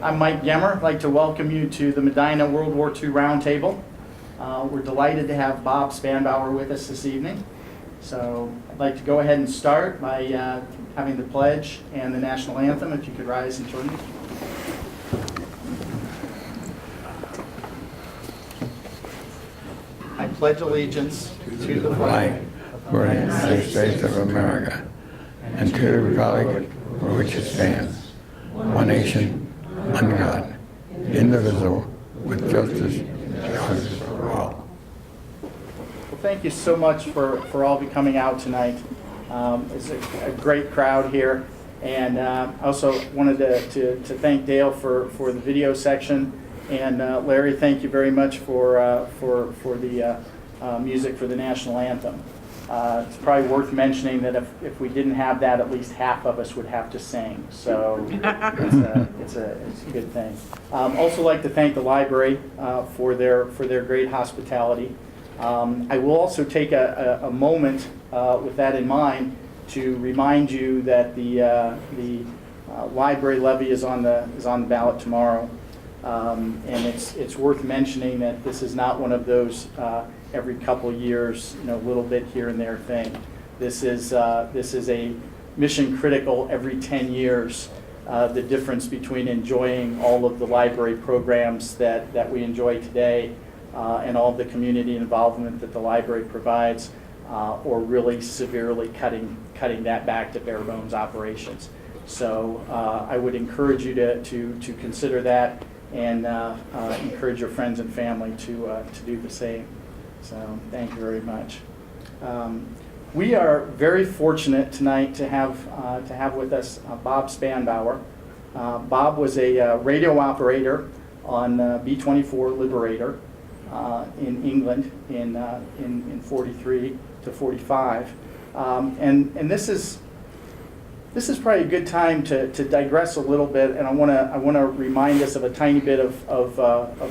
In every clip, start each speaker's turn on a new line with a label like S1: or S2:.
S1: I'm Mike Gemmer. I'd like to welcome you to the Medina World War II Roundtable. We're delighted to have Bob Spanbauer with us this evening. So I'd like to go ahead and start by having the pledge and the national anthem, if you could rise and join me. I pledge allegiance to the flag
S2: of the United States of America and to the republic for which it stands, one nation, under God, indivisible, with justice and justice for all.
S1: Well, thank you so much for all of you coming out tonight. It's a great crowd here, and I also wanted to thank Dale for the video section, and Larry, thank you very much for the music for the national anthem. It's probably worth mentioning that if we didn't have that, at least half of us would have to sing. So it's a good thing. Also like to thank the library for their great hospitality. I will also take a moment with that in mind to remind you that the library levy is on the ballot tomorrow, and it's worth mentioning that this is not one of those every couple years, little bit here and there thing. This is a mission critical every 10 years. The difference between enjoying all of the library programs that we enjoy today and all of the community involvement that the library provides, or really severely cutting that back to bare bones operations. So I would encourage you to consider that, and encourage your friends and family to do the same. So thank you very much. We are very fortunate tonight to have with us Bob Spanbauer. Bob was a radio operator on B-24 Liberator in England in 43 to 45, and this is probably a good time to digress a little bit, and I want to remind us of a tiny bit of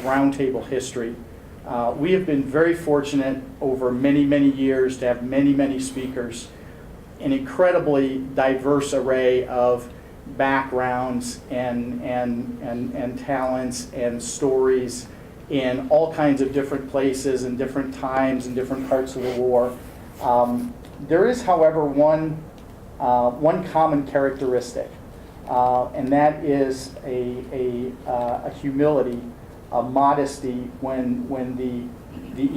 S1: roundtable history. We have been very fortunate over many years to have many speakers, an incredibly diverse array of backgrounds and talents and stories in all kinds of different places and different times and different parts of the war. There is, however, one common characteristic, and that is a humility, a modesty when the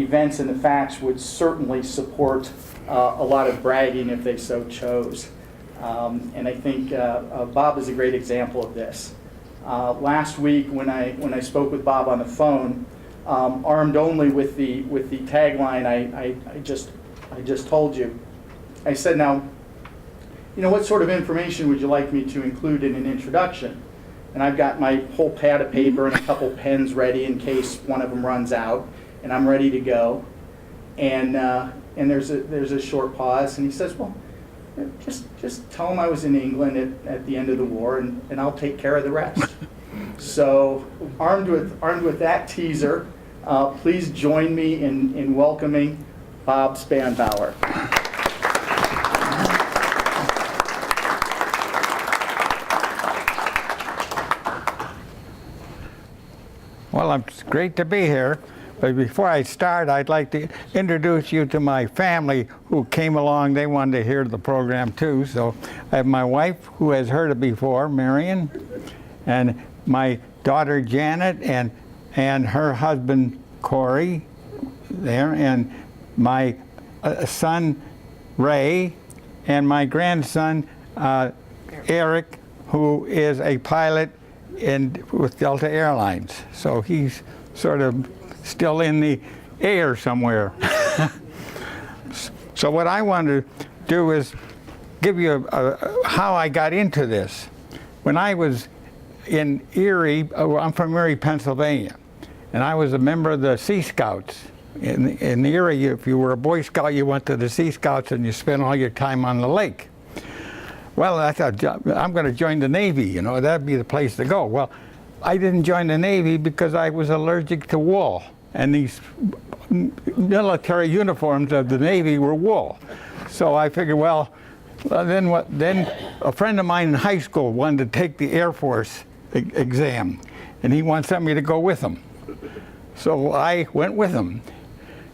S1: events and the facts would certainly support a lot of bragging if they so chose. And I think Bob is a great example of this. Last week when I spoke with Bob on the phone, armed only with the tagline I just told you, I said, now, what sort of information would you like me to include in an introduction? And I've got my whole pad of paper and a couple pens ready in case one of them runs out, and I'm ready to go. And there's a short pause, and he says, well, just tell him I was in England at the end of the war, and I'll take care of the rest. So armed with that teaser, please join me in welcoming Bob Spanbauer.
S2: Well, it's great to be here. But before I start, I'd like to introduce you to my family who came along. They wanted to hear the program too. So I have my wife, who has heard it before, Marion, and my daughter Janet, and her husband Corey there, and my son Ray, and my grandson Eric, who is a pilot with Delta Airlines. So he's sort of still in the air somewhere. So what I want to do is give you how I got into this. When I was in Erie, I'm from Erie, Pennsylvania, and I was a member of the Sea Scouts. In Erie, if you were a Boy Scout, you went to the Sea Scouts and you spent all your time on the lake. Well, I thought, I'm going to join the Navy, that'd be the place to go. Well, I didn't join the Navy because I was allergic to wool, and these military uniforms of the Navy were wool. So I figured, well, then a friend of mine in high school wanted to take the Air Force exam, and he wanted me to go with him. So I went with him.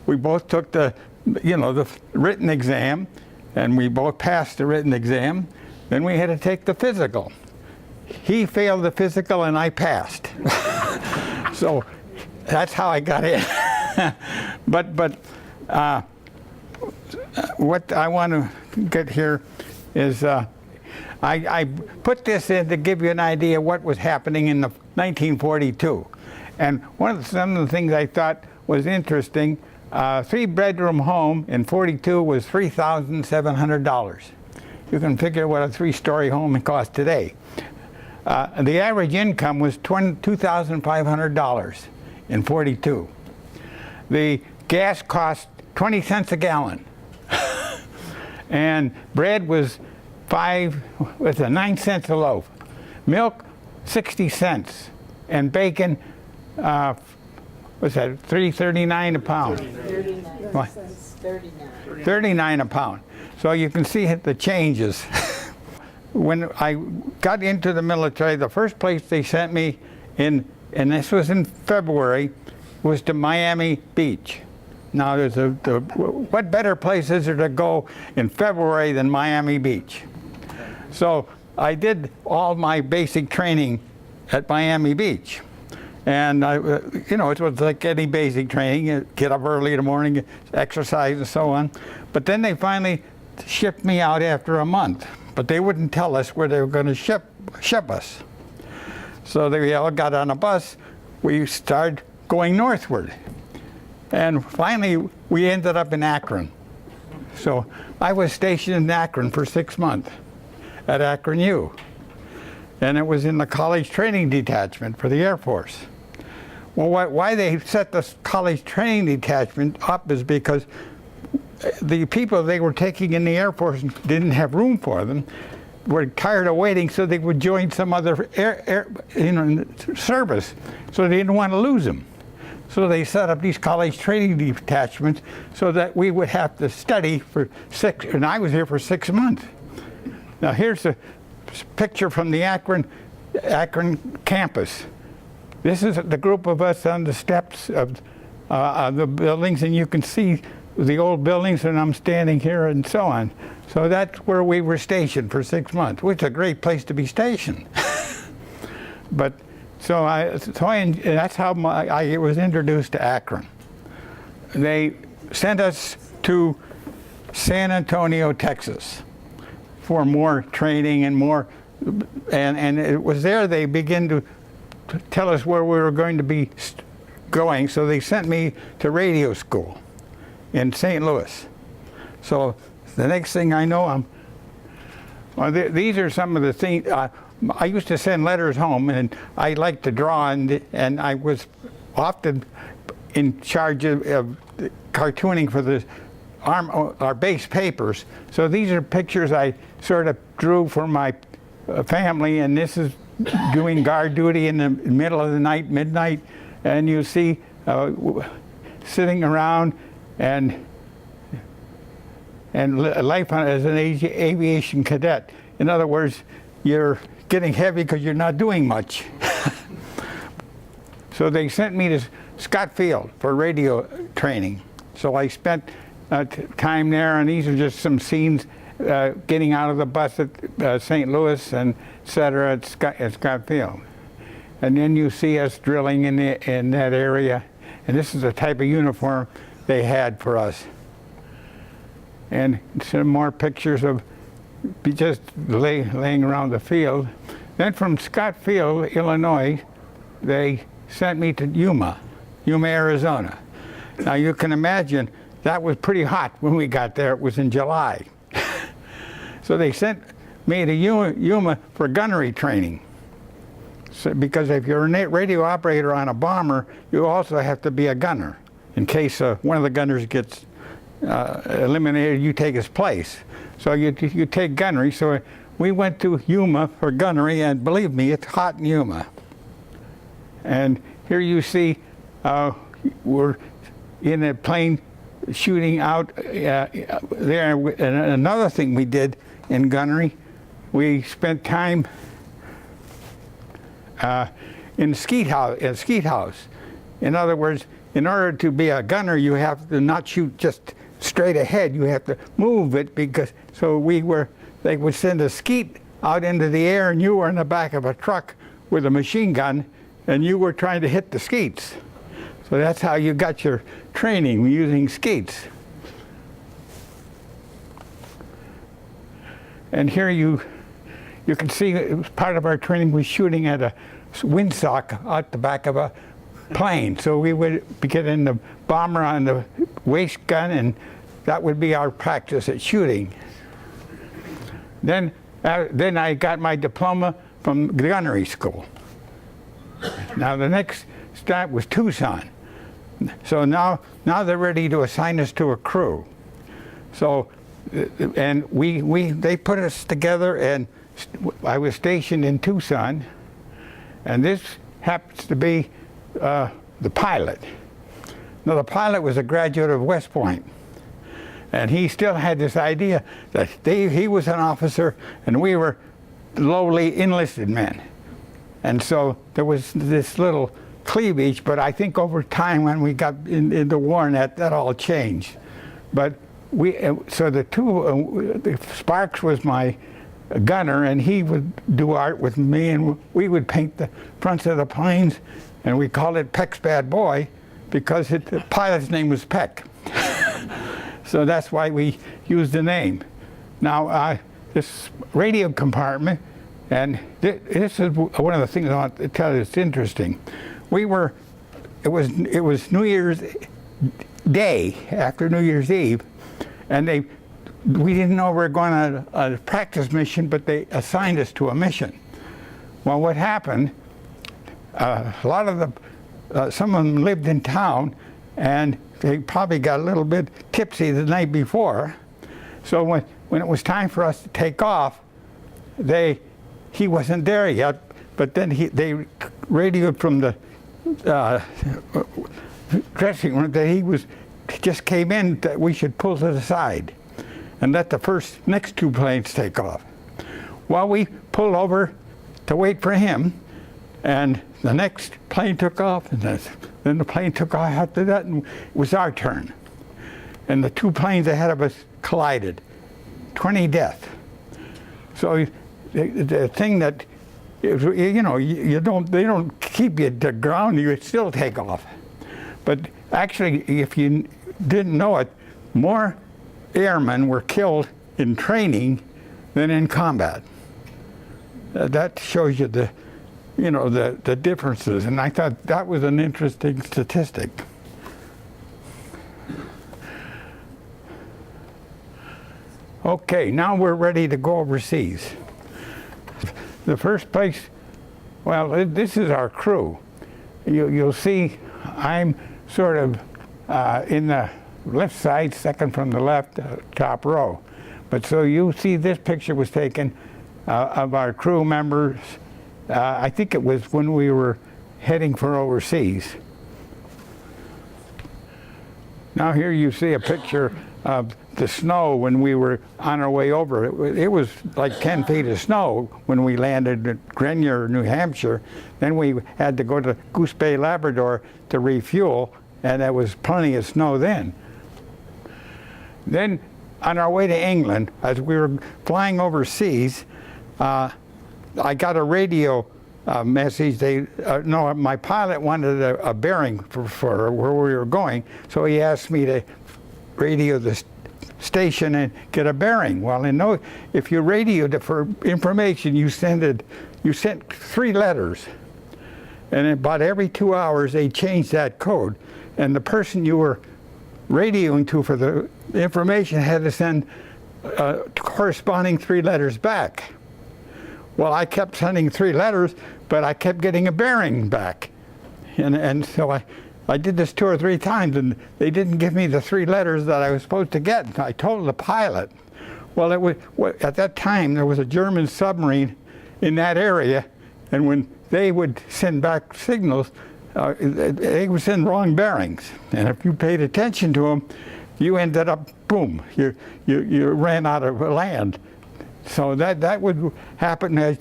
S2: We both took the written exam, and we both passed the written exam. Then we had to take the physical. He failed the physical, and I passed. So that's how I got in. But what I want to get here is I put this in to give you an idea of what was happening in the 1942. And some of the things I thought was interesting, 3-bedroom home in 42 was $3,700. You can figure what a 3-story home costs today. The average income was $2,500 in 42. The gas cost 20 cents a gallon. And bread was 9 cents a loaf. Milk, 60 cents. And bacon, what's that, $3.39 a pound?
S3: 39 cents.
S2: 39 a pound. So you can see the changes. When I got into the military, the first place they sent me in, and this was in February, was to Miami Beach. Now, what better place is there to go in February than Miami Beach? So I did all my basic training at Miami Beach. And it was like any basic training. You get up early in the morning, exercise and so on. But then they finally shipped me out after a month. But they wouldn't tell us where they were going to ship us. So we all got on a bus. We started going northward. And finally, we ended up in Akron. So I was stationed in Akron for 6 months at Akron U. And it was in the college training detachment for the Air Force. Well, why they set the college training detachment up is because the people they were taking in the Air Force didn't have room for them, were tired of waiting, so they would join some other service. So they didn't want to lose them. So they set up these college training detachments so that we would have to study for and I was here for 6 months. Now here's a picture from the Akron campus. This is the group of us on the steps of the buildings, and you can see the old buildings, and I'm standing here and so on. So that's where we were stationed for 6 months, which is a great place to be stationed. But that's how I was introduced to Akron. They sent us to San Antonio, Texas for more training and more, and it was there they began to tell us where we were going to be going. So they sent me to radio school in St. Louis. So the next thing I know, these are some of the things. I used to send letters home, and I liked to draw, and I was often in charge of cartooning for our base papers. So these are pictures I sort of drew for my family, and this is doing guard duty in the middle of the night, midnight, and you see sitting around and life as an aviation cadet. In other words, you're getting heavy because you're not doing much. So they sent me to Scott Field for radio training. So I spent time there, and these are just some scenes getting out of the bus at St. Louis and et cetera at Scott Field. And then you see us drilling in that area, and this is the type of uniform they had for us. And some more pictures of just laying around the field. Then from Scott Field, Illinois, they sent me to Yuma, Arizona. Now you can imagine that was pretty hot when we got there. It was in July. So they sent me to Yuma for gunnery training. So, because if you're a radio operator on a bomber, you also have to be a gunner. In case one of the gunners gets eliminated, you take his place. So you take gunnery. So we went to Yuma for gunnery, and believe me, it's hot in Yuma. And here you see we're in a plane shooting out there. And another thing we did in gunnery, we spent time in skeet house. In other words, in order to be a gunner, you have to not shoot just straight ahead. You have to move it because they would send a skeet out into the air, and you were in the back of a truck with a machine gun, and you were trying to hit the skeets. So that's how you got your training, using skeets. And here you can see part of our training was shooting at a windsock out the back of a plane. So we would get in the bomber on the waist gun, and that would be our practice at shooting. Then I got my diploma from the gunnery school. Now the next stop was Tucson. So now they're ready to assign us to a crew. So, and they put us together, and I was stationed in Tucson, and this happens to be the pilot. Now the pilot was a graduate of West Point, and he still had this idea that he was an officer and we were lowly enlisted men. And so there was this little cleavage, but I think over time when we got into war, that all changed. But so Sparks was my gunner, and he would do art with me, and we would paint the fronts of the planes, and we called it Peck's Bad Boy because the pilot's name was Peck. So that's why we used the name. Now, this radio compartment, and this is one of the things I want to tell you that's interesting. It was New Year's Day, after New Year's Eve, and we didn't know we were going on a practice mission, but they assigned us to a mission. Well, what happened, a lot of some of them lived in town, and they probably got a little bit tipsy the night before. So when it was time for us to take off, he wasn't there yet, but then they radioed from the dressing room that he just came in, that we should pull to the side and let the next two planes take off. Well, we pulled over to wait for him, and the next plane took off, and then the plane took off after that, and it was our turn. And the two planes ahead of us collided, 20 deaths. So the thing that, they don't keep you to ground, you still take off. But actually, if you didn't know it, more airmen were killed in training than in combat. That shows you the differences, and I thought that was an interesting statistic. Okay, now we're ready to go overseas. The first place, well, this is our crew. You'll see I'm sort of in the left side, second from the left, top row. But so you see this picture was taken of our crew members. I think it was when we were heading for overseas. Now here you see a picture of the snow when we were on our way over. It was like 10 feet of snow when we landed at Grenier, New Hampshire. Then we had to go to Goose Bay, Labrador to refuel, and there was plenty of snow then. Then on our way to England, as we were flying overseas, I got a radio message. My pilot wanted a bearing for where we were going, so he asked me to radio the station and get a bearing. Well, if you radioed for information, you sent 3 letters, and about every 2 hours they changed that code, and the person you were radioing to for the information had to send corresponding 3 letters back. Well, I kept sending 3 letters, but I kept getting a bearing back, and so I did this 2 or 3 times, and they didn't give me the 3 letters that I was supposed to get. I told the pilot. Well, at that time there was a German submarine in that area, and when they would send back signals, they would send wrong bearings. And if you paid attention to them, you ended up, boom, you ran out of land. So that would happen as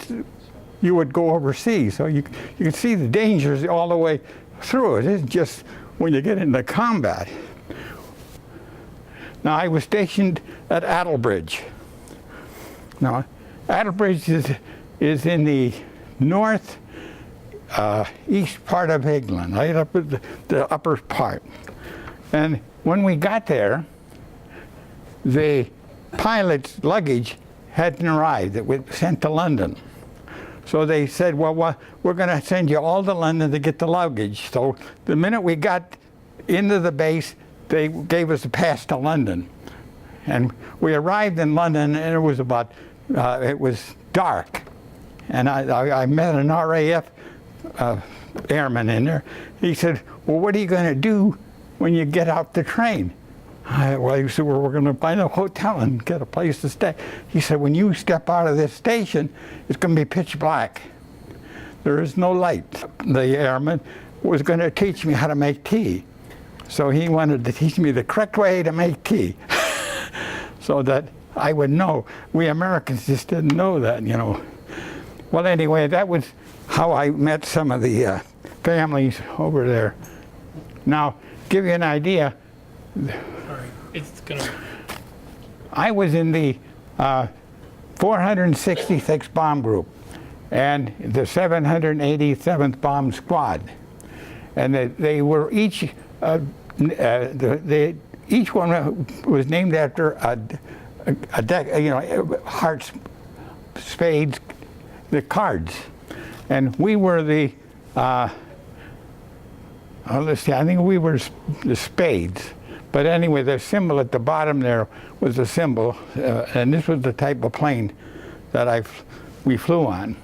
S2: you would go overseas. So you can see the dangers all the way through it. It's just when you get into combat. Now, I was stationed at Attlebridge. Now, Attlebridge is in the north east part of England, right up at the upper part. And when we got there, the pilot's luggage hadn't arrived. It was sent to London. So they said, well, we're going to send you all to London to get the luggage. So the minute we got into the base, they gave us a pass to London. And we arrived in London, and it was about, it was dark. And I met an RAF airman in there. He said, well, what are you going to do when you get out the train? He said, well, we're going to find a hotel and get a place to stay. He said, when you step out of this station, it's going to be pitch black. There is no light. The airman was going to teach me how to make tea. So he wanted to teach me the correct way to make tea so that I would know. We Americans just didn't know that, you know. Well, anyway, that was how I met some of the families over there. Now, give you an idea,
S4: It's gonna.
S2: I was in the 466th Bomb Group and the 787th Bomb Squad. And they were each, each one was named after a deck, you know, hearts, spades, the cards. And we were the, let's see, I think we were the spades. But anyway, the symbol at the bottom there was a symbol, and this was the type of plane that we flew on.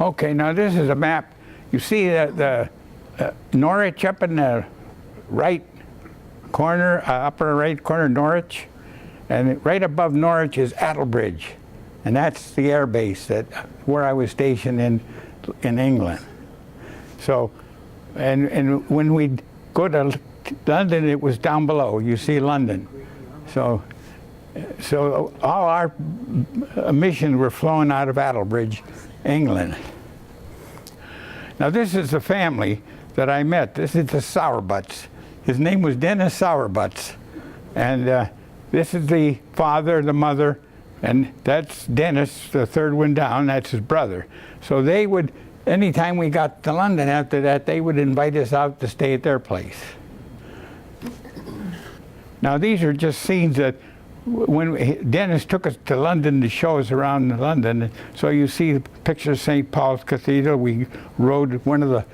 S2: Okay, now this is a map. You see the Norwich up in the right corner, upper right corner, Norwich, and right above Norwich is Attlebridge, and that's the air base where I was stationed in England. So, and when we'd go to London, it was down below. You see London. So all our missions were flown out of Attlebridge, England. Now this is the family that I met. This is the Sourbuts. His name was Dennis Sourbuts. And this is the father, the mother, and that's Dennis, the third one down, that's his brother. So they would, anytime we got to London after that, they would invite us out to stay at their place. Now these are just scenes that when Dennis took us to London to show us around London, so you see the picture of St. Paul's Cathedral. We rode one of the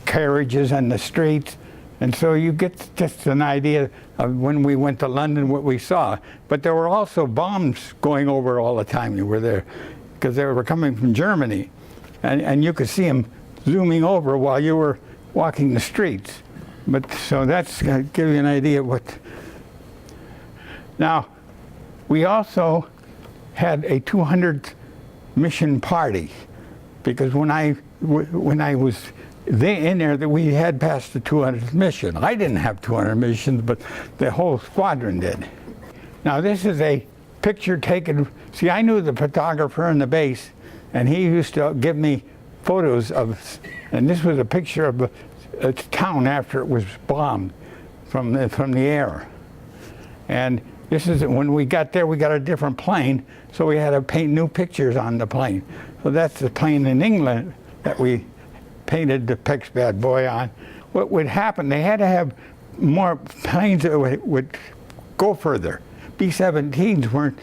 S2: carriages on the streets, and so you get just an idea of when we went to London what we saw. But there were also bombs going over all the time you were there, because they were coming from Germany, and you could see them zooming over while you were walking the streets. But so that's to give you an idea of what. Now, we also had a 200th mission party, because when I was in there, that we had passed the 200th mission. I didn't have 200 missions, but the whole squadron did. Now this is a picture taken. See, I knew the photographer in the base, and he used to give me photos of. And this was a picture of a town after it was bombed from the air. And this is when we got there. We got a different plane, so we had to paint new pictures on the plane. So that's the plane in England that we painted the Peck's Bad Boy on. What would happen? They had to have more planes that would go further. B-17s weren't.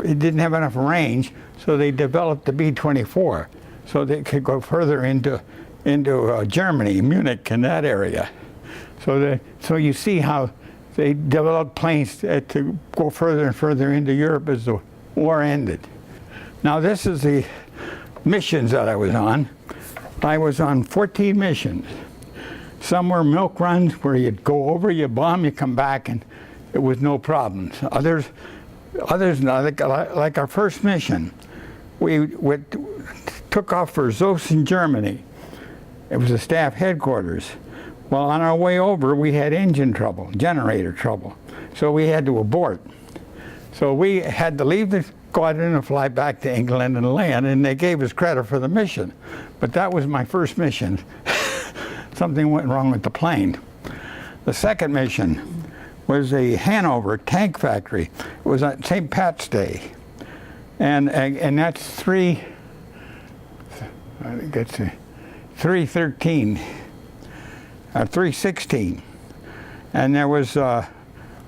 S2: It didn't have enough range, so they developed the B-24, so they could go further into Germany, Munich, and that area. So you see how they developed planes to go further and further into Europe as the war ended. Now this is the missions that I was on. I was on 14 missions. Some were milk runs where you'd go over, you bomb, you come back, and it was no problems. Others like our first mission, we took off for Zos in Germany. It was the staff headquarters. Well, on our way over, we had engine trouble, generator trouble. So we had to abort. So we had to leave the go out and fly back to England and land, and they gave us credit for the mission. But that was my first mission. Something went wrong with the plane. The second mission was a Hanover tank factory. It was on St. Pat's Day. And that's 313, 316. And there was, some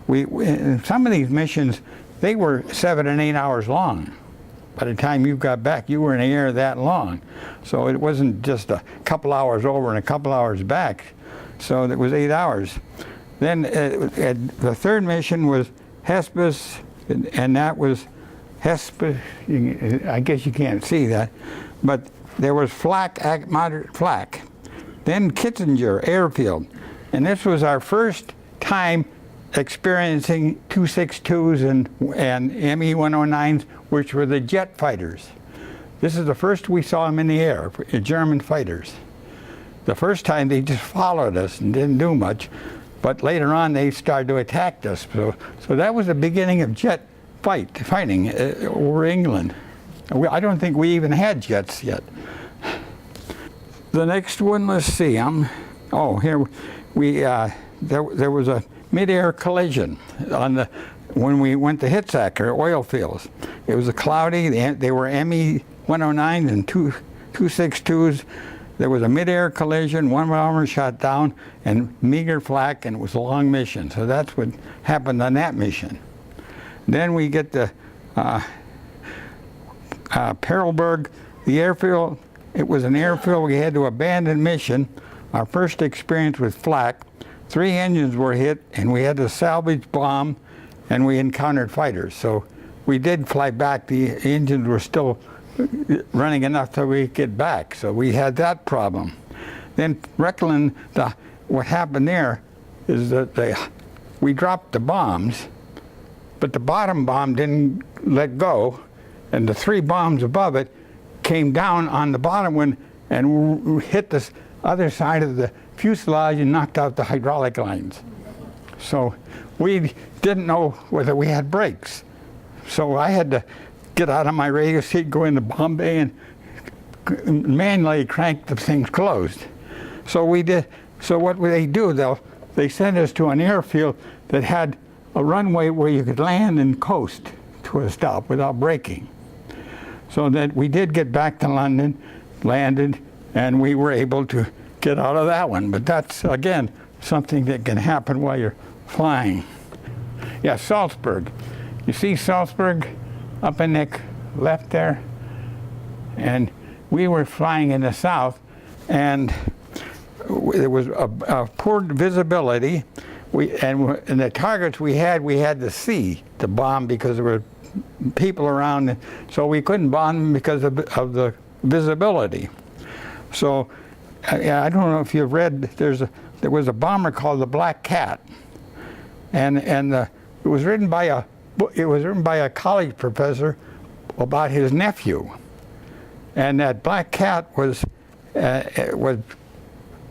S2: of these missions, they were 7 and 8 hours long. By the time you got back, you were in the air that long. So it wasn't just a couple hours over and a couple hours back. So it was 8 hours. Then the third mission was Hesperus, and that was Hesperus. I guess you can't see that, but there was flak, moderate flak. Then Kitzinger Airfield, and this was our first time experiencing 262s and Me-109s, which were the jet fighters. This is the first we saw them in the air, German fighters. The first time they just followed us and didn't do much, but later on they started to attack us. So that was the beginning of jet fighting over England. I don't think we even had jets yet. The next one, let's see. Here there was a mid-air collision when we went to Hitzacker oil fields. It was cloudy. They were Me-109s and 262s. There was a mid-air collision. One bomber shot down, and meager flak, and it was a long mission. So that's what happened on that mission. Then we get to Perleberg, the airfield. It was an airfield we had to abandon mission. Our first experience with flak. 3 engines were hit, and we had to salvage bomb, and we encountered fighters. So we did fly back. The engines were still running enough till we could get back. So we had that problem. Then Reckland, what happened there is that we dropped the bombs, but the bottom bomb didn't let go, and the 3 bombs above it came down on the bottom one and hit the other side of the fuselage and knocked out the hydraulic lines. So we didn't know whether we had brakes. So I had to get out of my radio seat, go into Bombay, and manually crank the things closed. So we did. So what would they do? They sent us to an airfield that had a runway where you could land and coast to a stop without braking. So that we did get back to London, landed, and we were able to get out of that one. But that's, again, something that can happen while you're flying. Yeah, Salzburg. You see Salzburg up in the left there? And we were flying in the south, and there was a poor visibility. And the targets we had to see to bomb because there were people around, so we couldn't bomb them because of the visibility. So I don't know if you've read, there was a bomber called the Black Cat, and it was written by a college professor about his nephew, and that Black Cat was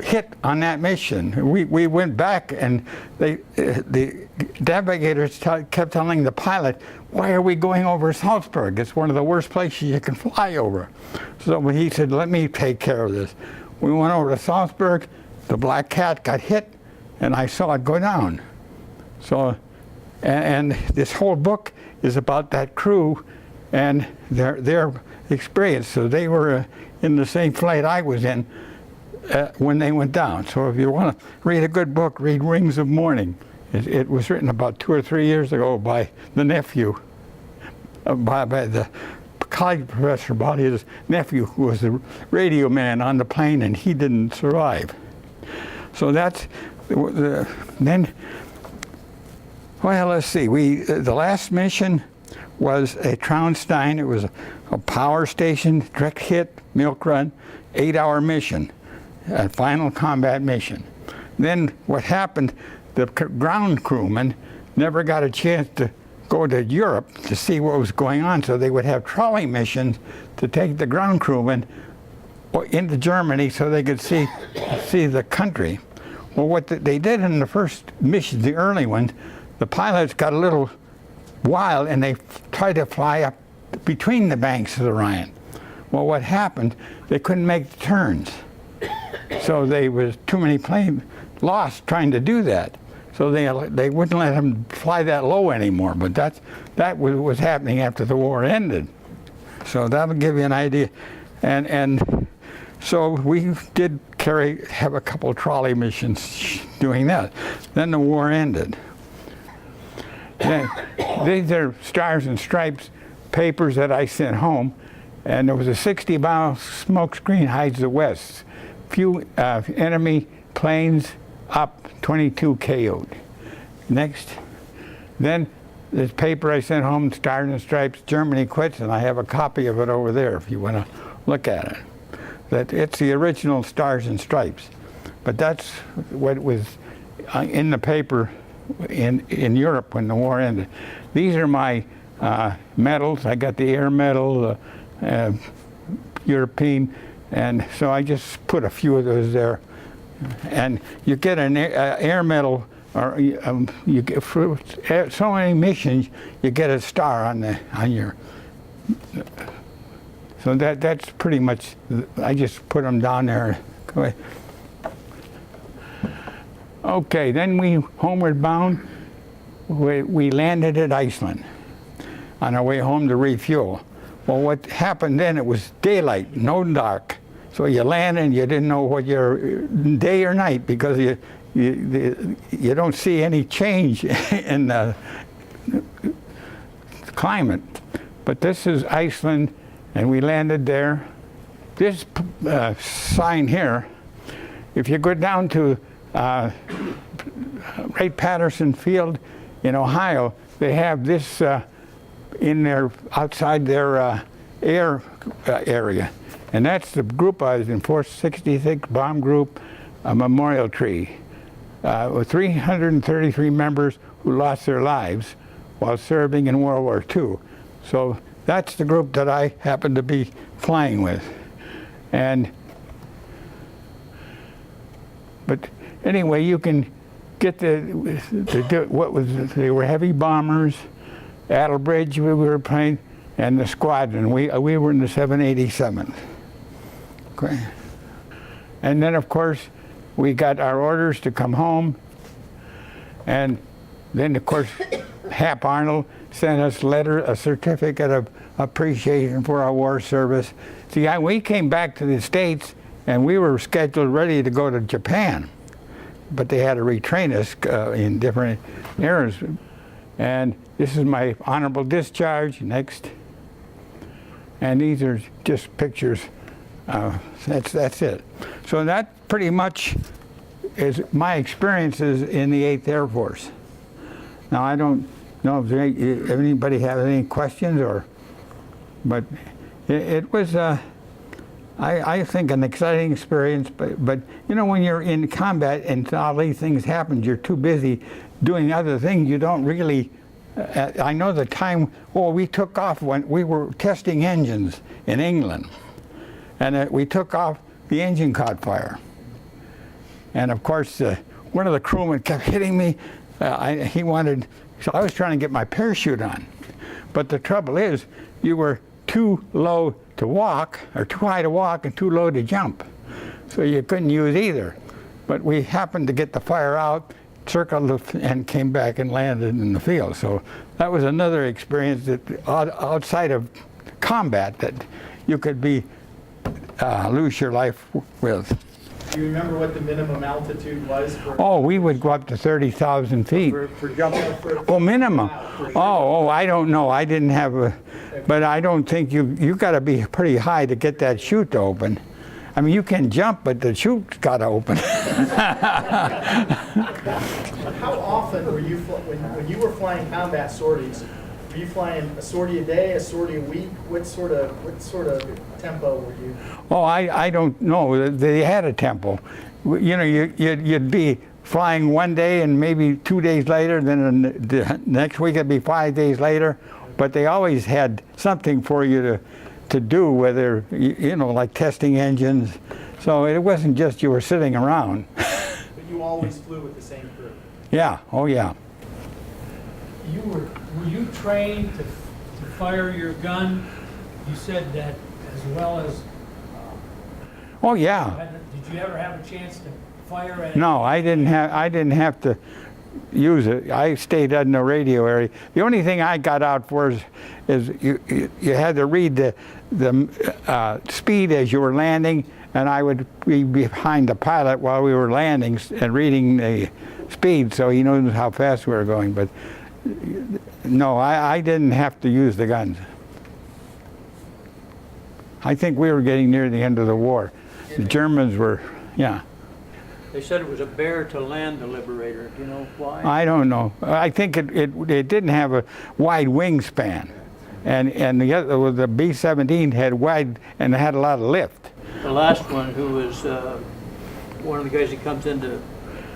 S2: hit on that mission. We went back, and the navigators kept telling the pilot, "Why are we going over Salzburg? It's one of the worst places you can fly over." So he said, "Let me take care of this." We went over to Salzburg. The Black Cat got hit, and I saw it go down. So, and this whole book is about that crew and their experience. So they were in the same flight I was in when they went down. So if you want to read a good book, read Wings of Morning. It was written about 2 or 3 years ago by the nephew, by the college professor, about his nephew who was the radio man on the plane, and he didn't survive. So that's then. Well, let's see. The last mission was a Traunstein. It was a power station, direct hit, milk run, 8-hour mission, a final combat mission. Then what happened? The ground crewmen never got a chance to go to Europe to see what was going on, so they would have trolley missions to take the ground crewmen into Germany so they could see the country. Well, what they did in the first mission, the early ones, the pilots got a little wild, and they tried to fly up between the banks of the Rhine. Well, what happened, they couldn't make the turns. So they was too many planes lost trying to do that. So they wouldn't let them fly that low anymore. But that was happening after the war ended. So that'll give you an idea. And so we did have a couple of trolley missions doing that. Then the war ended. Then, these are Stars and Stripes papers that I sent home, and there was a 60-mile smoke screen hides the west. Few enemy planes up, 22 KO'd. Next. Then this paper I sent home, Stars and Stripes, Germany quits, and I have a copy of it over there if you want to look at it. That it's the original Stars and Stripes, but that's what was in the paper in Europe when the war ended. These are my medals. I got the Air Medal, European, and so I just put a few of those there. And you get an Air Medal, or you get for so many missions, you get a star on your. So that's pretty much. I just put them down there. Go ahead. Okay, then we homeward bound. We landed at Iceland on our way home to refuel. Well, what happened then, it was daylight, no dark. So you landed and you didn't know what your day or night, because you don't see any change in the climate. But this is Iceland, and we landed there. This sign here, if you go down to Wright-Patterson Field in Ohio, they have this in their outside their air area, and that's the group I was in, 466 Bomb Group, a memorial tree with 333 members who lost their lives while serving in World War II. So that's the group that I happened to be flying with, but anyway, you can get what was, they were heavy bombers, Attlebridge we were playing, and the squadron. We were in the 787th. Okay. And then of course we got our orders to come home, and then of course Hap Arnold sent us a certificate of appreciation for our war service. See, we came back to the States and we were scheduled ready to go to Japan, but they had to retrain us in different areas. And this is my honorable discharge. Next. And these are just pictures. That's it. So that pretty much is my experiences in the 8th Air Force. Now I don't know if anybody has any questions, but it was I think an exciting experience. But you know, when you're in combat and all these things happen, you're too busy doing other things. You don't really. I know the time. Well, we took off when we were testing engines in England, and we took off. The engine caught fire, and of course, one of the crewmen kept hitting me. He wanted. So I was trying to get my parachute on, but the trouble is, you were too low to walk, or too high to walk, and too low to jump, so you couldn't use either. But we happened to get the fire out, circled, and came back and landed in the field. So that was another experience that outside of combat that you could lose your life with.
S1: Do you remember what the minimum altitude was for?
S2: Oh, we would go up to 30,000 feet.
S1: For jumping?
S2: Oh, minimum. Oh, I don't know. I didn't have a, but I don't think you got to be pretty high to get that chute to open. I mean, you can jump, but the chute's got to open.
S1: How often were you, when you were flying combat sorties, were you flying a sortie a day, a sortie a week? What sort of tempo were you?
S2: Oh, I don't know. They had a tempo. You know, you'd be flying one day and maybe 2 days later, then the next week it'd be 5 days later. But they always had something for you to do, whether, you know, like testing engines. So it wasn't just you were sitting around.
S1: But you always flew with the same crew?
S2: Yeah, oh yeah.
S4: Were you trained to to fire your gun, you said that as well as,
S2: Oh, yeah.
S4: did you ever have a chance to fire at?
S2: No, I didn't have to use it. I stayed in the radio area. The only thing I got out for is you had to read the speed as you were landing, and I would be behind the pilot while we were landing and reading the speed, so he knows how fast we were going. But no, I didn't have to use the guns. I think we were getting near the end of the war. The Germans were, yeah.
S5: They said it was a bear to land the Liberator. Do you know why?
S2: I don't know. I think it didn't have a wide wingspan, and the other, the B-17 had wide and had a lot of lift.
S5: The last one, who was one of the guys that comes into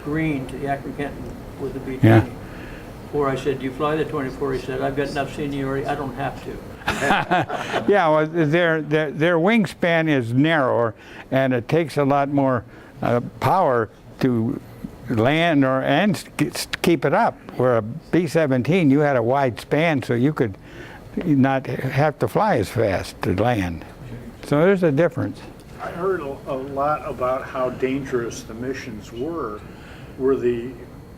S5: Green to the Akron-Kenton with the B-20.
S2: Yeah.
S5: Before I said, "Do you fly the 24?" He said, "I've got enough seniority. I don't have to."
S2: Yeah, well, their wingspan is narrower, and it takes a lot more power to land and keep it up. Where a B-17, you had a wide span, so you could not have to fly as fast to land. So there's a difference.
S6: I heard a lot about how dangerous the missions were. Were the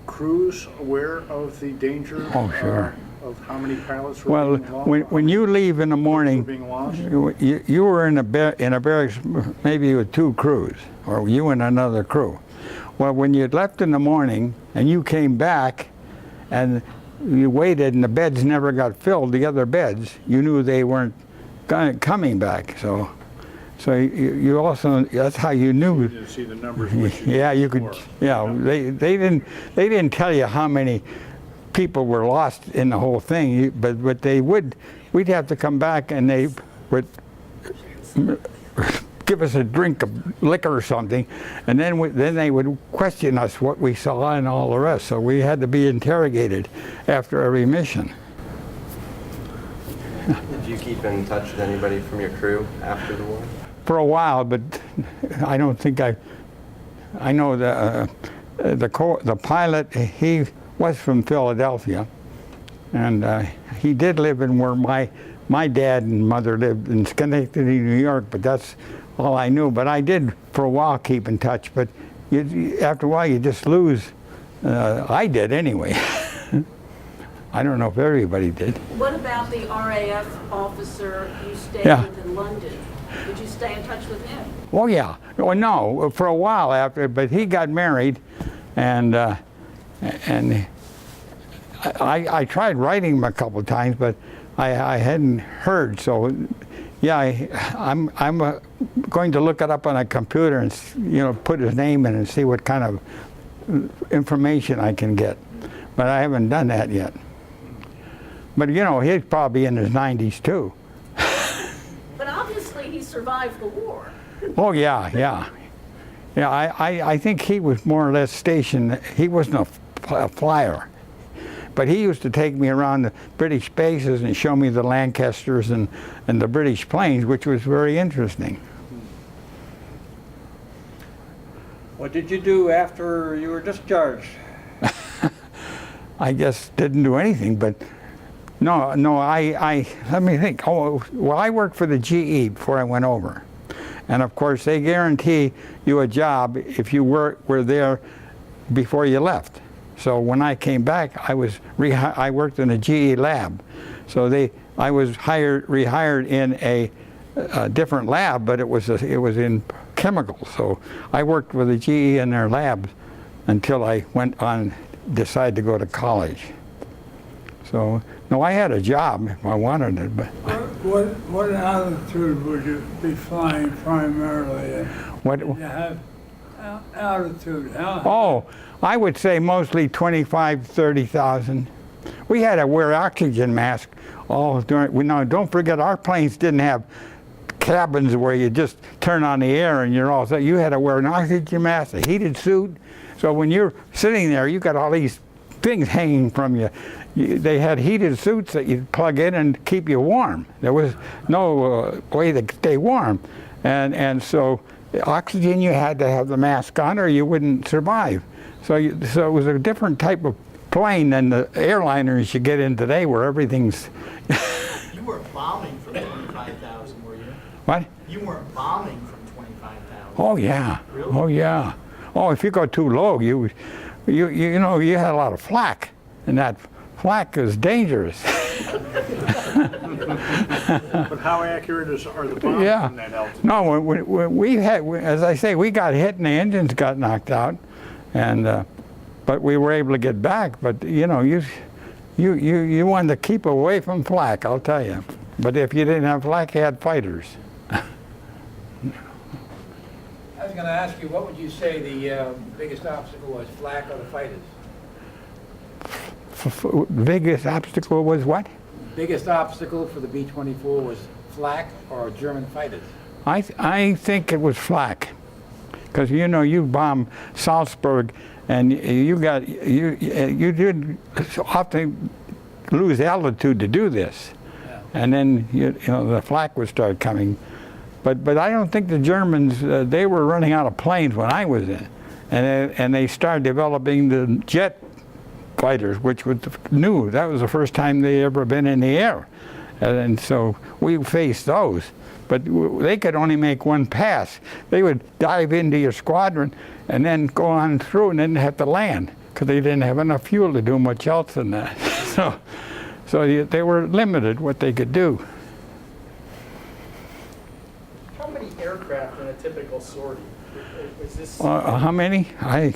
S6: crews aware of the danger?
S2: Oh, sure.
S6: Of how many pilots were
S2: Well,
S6: being lost?
S2: when you leave in the
S6: Were
S2: morning,
S6: being lost?
S2: you were in a barracks maybe with 2 crews, or you and another crew. Well, when you left in the morning and you came back and you waited and the beds never got filled, the other beds, you knew they weren't coming back. So you also, that's how you knew.
S6: You didn't see the numbers. Which you
S2: Yeah,
S6: did
S2: you could.
S6: before.
S2: Yeah, they didn't tell you how many people were lost in the whole thing, but we'd have to come back and they would give us a drink of liquor or something, and then they would question us what we saw and all the rest. So we had to be interrogated after every mission.
S7: Did you keep in touch with anybody from your crew after the war?
S2: For a while, but I don't think I know the pilot. He was from Philadelphia, and he did live in where my dad and mother lived in Schenectady, New York. But that's all I knew. But I did for a while keep in touch. But after a while, you just lose. I did anyway. I don't know if everybody did.
S3: What about the RAF officer you stayed
S2: Yeah.
S3: with in London? Did you stay in touch with him?
S2: Oh yeah. Well, no, for a while after, but he got married, and I tried writing him a couple of times, but I hadn't heard. So yeah, I'm going to look it up on a computer and put his name in and see what kind of information I can get. But I haven't done that yet. But he's probably in his 90s too.
S3: But obviously he survived the war.
S2: Oh yeah, yeah. Yeah, I think he was more or less stationed. He wasn't a flyer. But he used to take me around the British bases and show me the Lancasters and the British planes, which was very interesting.
S5: What did you do after you were discharged?
S2: I guess didn't do anything, but no, I let me think. Oh, well, I worked for the GE before I went over. And of course, they guarantee you a job if you were there before you left. So when I came back, I worked in a GE lab. So I was rehired in a different lab, but it was in chemicals. So I worked with the GE in their labs until I went on, decided to go to college. So no, I had a job if I wanted it, but
S8: What altitude would you be flying primarily at?
S2: what?
S8: You have altitude.
S2: Oh, I would say mostly 25, 30,000. We had to wear oxygen masks all during. Now, don't forget, our planes didn't have cabins where you just turn on the air and you're all set. You had to wear an oxygen mask, a heated suit. So when you're sitting there, you got all these things hanging from you. They had heated suits that you'd plug in and keep you warm. There was no way to stay warm. And so oxygen, you had to have the mask on or you wouldn't survive. So it was a different type of plane than the airliners you get in today where everything's
S1: weren't bombing from 25,000, were you?
S2: What?
S1: You weren't bombing from 25,000.
S2: Oh yeah.
S1: Really?
S2: Oh yeah. Oh, if you go too low, you know, you had a lot of flak, and that flak is dangerous.
S6: But how accurate are the bombs
S2: Yeah.
S6: from that altitude?
S2: No, as I say, we got hit and the engines got knocked out, and but we were able to get back. But you know, you wanted to keep away from flak, I'll tell you. But if you didn't have flak, you had fighters.
S9: I was going to ask you, what would you say the biggest obstacle was, flak or the fighters?
S2: Biggest obstacle was what?
S9: Biggest obstacle for the B-24 was flak or German fighters?
S2: I think it was flak, because you know, you bomb Salzburg, and you did often lose altitude to do this,
S9: Yeah.
S2: and then you know, the flak would start coming. But I don't think the Germans, they were running out of planes when I was in, and they started developing the jet fighters, which was new. That was the first time they ever been in the air, and so we faced those. But they could only make one pass. They would dive into your squadron and then go on through and then have to land, because they didn't have enough fuel to do much else than that. So they were limited what they could do.
S1: How many aircraft in a typical sortie? Is this?
S2: How many? I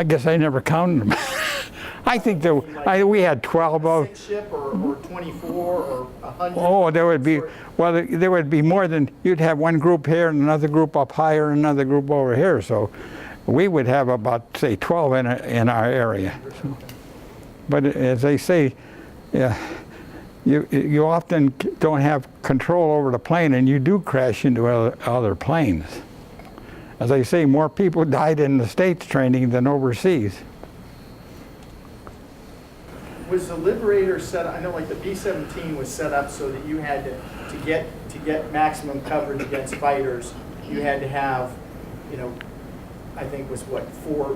S2: guess I never counted them. I think we had 12 of.
S1: 6 ship or 24 or 100?
S2: Oh, there would be, well, there would be more than, you'd have one group here and another group up higher and another group over here. So we would have about, say, 12 in our area. So, but as they say, yeah, you often don't have control over the plane, and you do crash into other planes. As I say, more people died in the States training than overseas.
S1: Was the Liberator set up? I know, like the B-17 was set up so that you had to get maximum coverage against fighters, you had to have, you know, I think was what,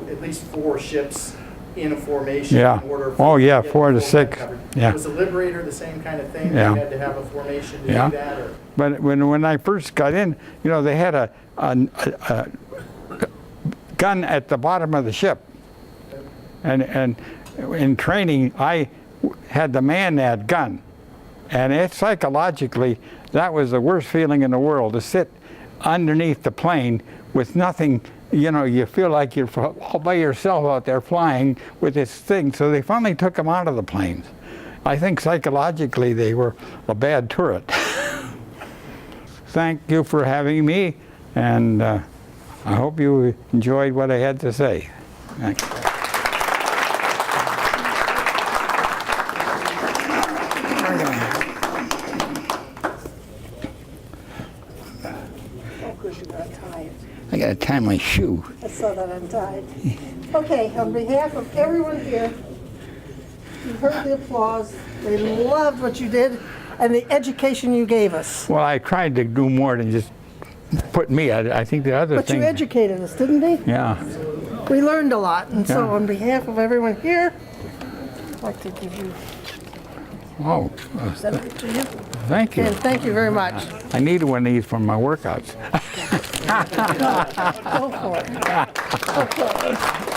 S1: at least four ships in a formation.
S2: Yeah.
S1: In order
S2: Oh yeah,
S1: to
S2: 4 to 6.
S1: coverage.
S2: Yeah.
S1: Was the Liberator the same kind of thing?
S2: Yeah.
S1: You had to have a formation to
S2: Yeah.
S1: do that, or?
S2: But when I first got in, you know, they had a gun at the bottom of the ship, and in training I had to man that gun, and it psychologically, that was the worst feeling in the world, to sit underneath the plane with nothing. You know, you feel like you're all by yourself out there flying with this thing. So they finally took them out of the planes. I think psychologically they were a bad turret. Thank you for having me, and I hope you enjoyed what I had to say. Thanks. I gotta tie my shoe.
S10: I saw that untied. Okay, on behalf of everyone here, you heard the applause. They loved what you did and the education you gave us.
S2: Well, I tried to do more than just put me. I think the other
S10: But
S2: thing.
S10: you educated us, didn't they?
S2: Yeah.
S10: We learned a lot, and so
S2: Yeah.
S10: on behalf of everyone here, I'd like to give you,
S2: Oh,
S10: send it to you.
S2: thank you.
S10: And thank you very much.
S2: I needed one of these for my workouts.
S10: Go for it. Okay.